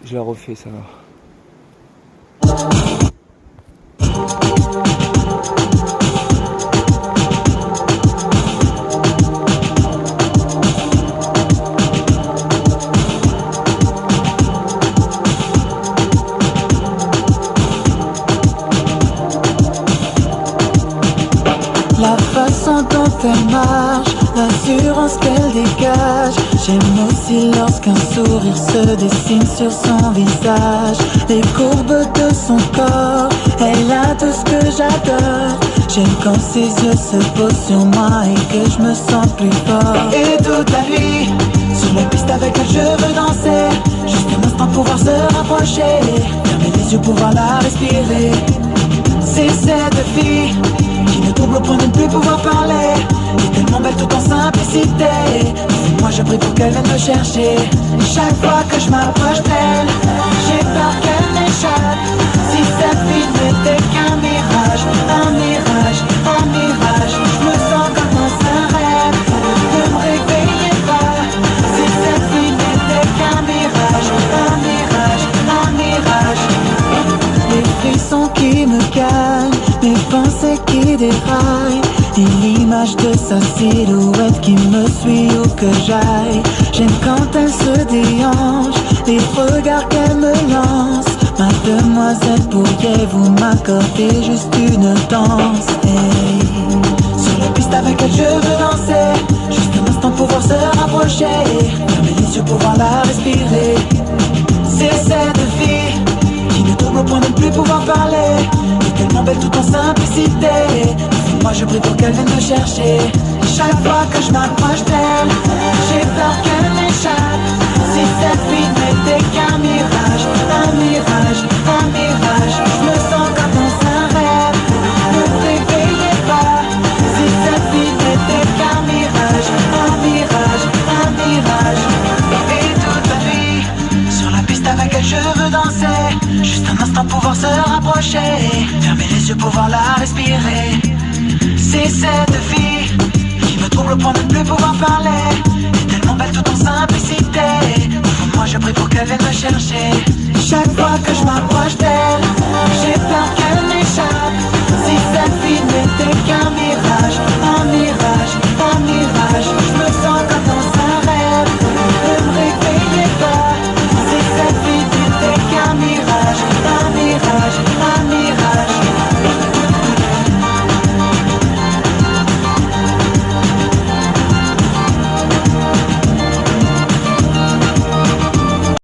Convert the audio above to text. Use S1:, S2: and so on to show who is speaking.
S1: Je la refais, ça va.
S2: La façon dont elle marche, l'assurance qu'elle dégage. J'aime aussi lorsqu'un sourire se dessine sur son visage. Les courbes de son corps, elle a tout ce que j'adore. J'aime quand ses yeux se posent sur moi et que je me sens plus fort. Et toute la nuit, sur la piste avec elle je veux danser. Juste un instant pouvoir se rapprocher, fermer les yeux pouvoir la respirer. C'est cette fille qui me trouble au point de ne plus pouvoir parler, qui est tellement belle tout en simplicité. Moi je prie pour qu'elle vienne me chercher. Chaque fois que je m'approche d'elle, j'ai peur qu'elle m'échappe. Si cette vie n'était qu'un mirage, un mirage, un mirage, je me sens comme dans un rêve, ne me réveillez pas. Si cette vie n'était qu'un mirage, un mirage, un mirage. Les frissons qui me gagnent, mes pensées qui déraillent, et l'image de sa silhouette qui me suit où que j'aille. J'aime quand elle se déhanche, les regards qu'elle me lance. Mademoiselle, pourriez-vous m'accorder juste une danse? Hey. Sur la piste avec elle je veux danser, juste un instant pouvoir se rapprocher, fermer les yeux pouvoir la respirer. C'est cette fille qui me trouble au point de ne plus pouvoir parler, qui est tellement belle tout en simplicité. Moi je prie pour qu'elle vienne me chercher. Chaque fois que je m'approche d'elle, j'ai peur qu'elle m'échappe. Si cette vie n'était qu'un mirage, un mirage, un mirage, je me sens comme dans un rêve, ne me réveillez pas. Si cette vie n'était qu'un mirage, un mirage, un mirage. Et toute la nuit, sur la piste avec elle je veux danser. Juste un instant pouvoir se rapprocher, fermer les yeux pouvoir la respirer. C'est cette fille qui me trouble au point de ne plus pouvoir parler, est tellement belle tout en simplicité. Au fond de moi je prie pour qu'elle vienne me chercher. Chaque fois que je m'approche